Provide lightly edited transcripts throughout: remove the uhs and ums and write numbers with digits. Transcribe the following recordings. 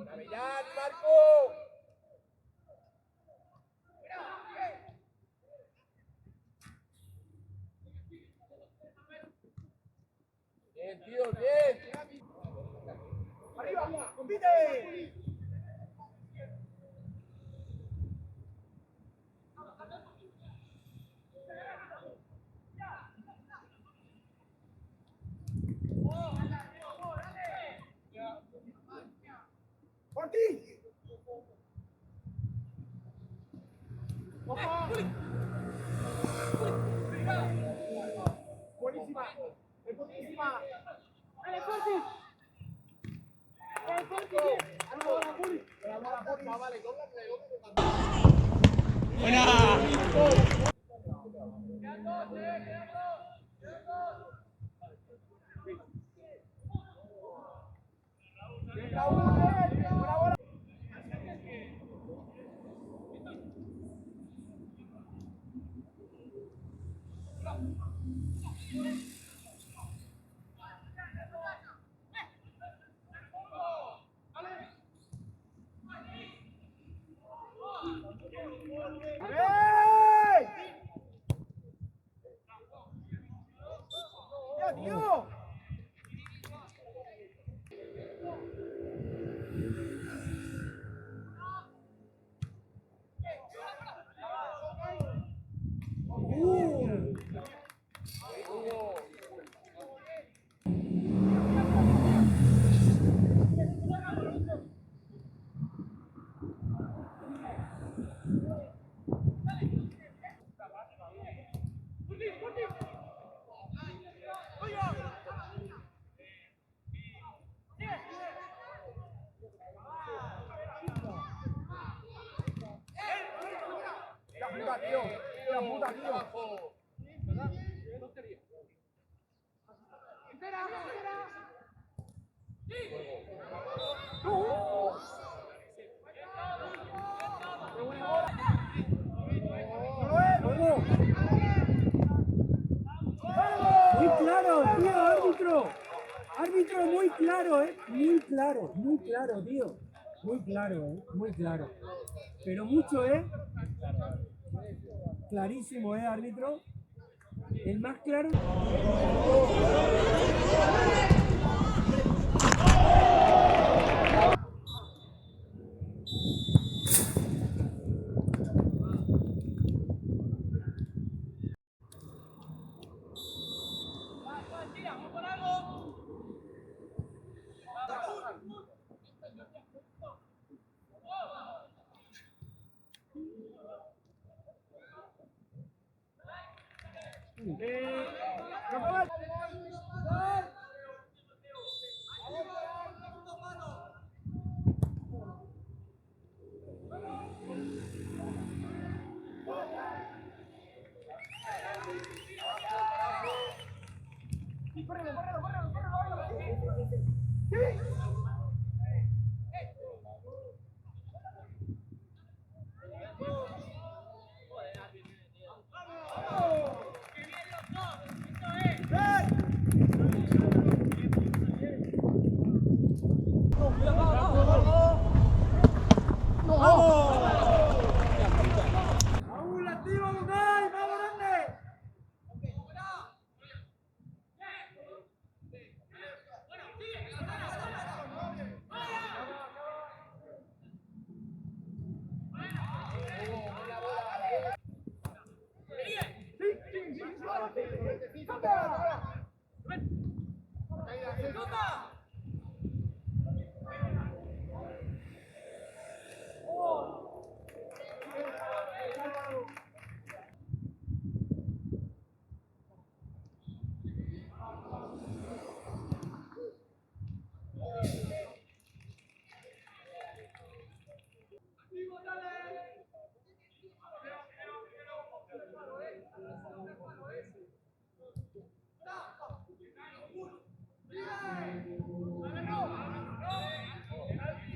Avellán, Marco. Bien, tío, bien. Arriba, compite. Por ti. Buenísima. Es buenísima. ¡Dale, Forti! ¡Dale, Forti! ¡Buena! Muy claro, tío, árbitro. Árbitro, muy claro, muy claro, tío. Muy claro. Pero mucho, clarísimo, árbitro. El más claro.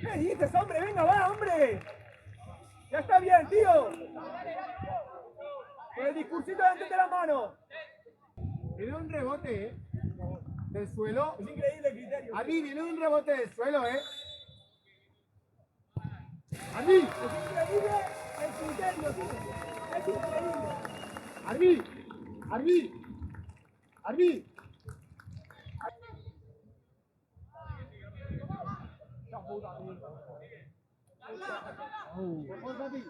¿Qué dices, hombre? Venga, va, hombre. Ya está bien, tío. Con el discursito delante de la mano. Viene un rebote, del suelo. Es increíble el criterio. A mí viene un rebote del suelo, Arbi, Es increíble el criterio, tío. Es increíble. Arbi, Arbi, Arbi. Por favor, Santi.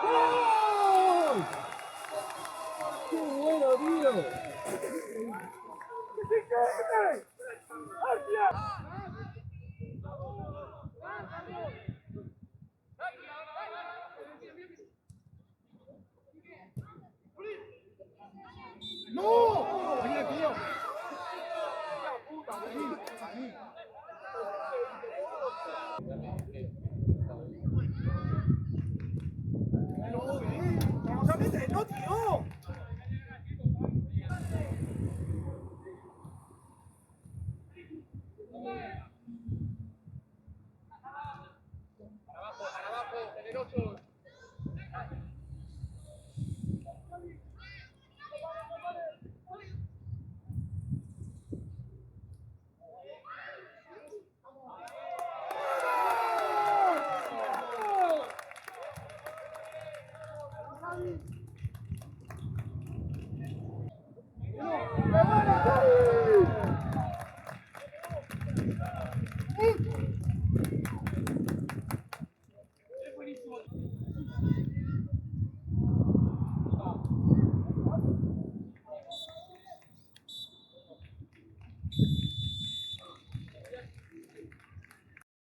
¡Gol! ¡Qué bueno, tío! ¡Es increíble! ¡Hostia! ¡No! Oye, tío. ¡Vamos a meter, no, tío! Para abajo, generosos.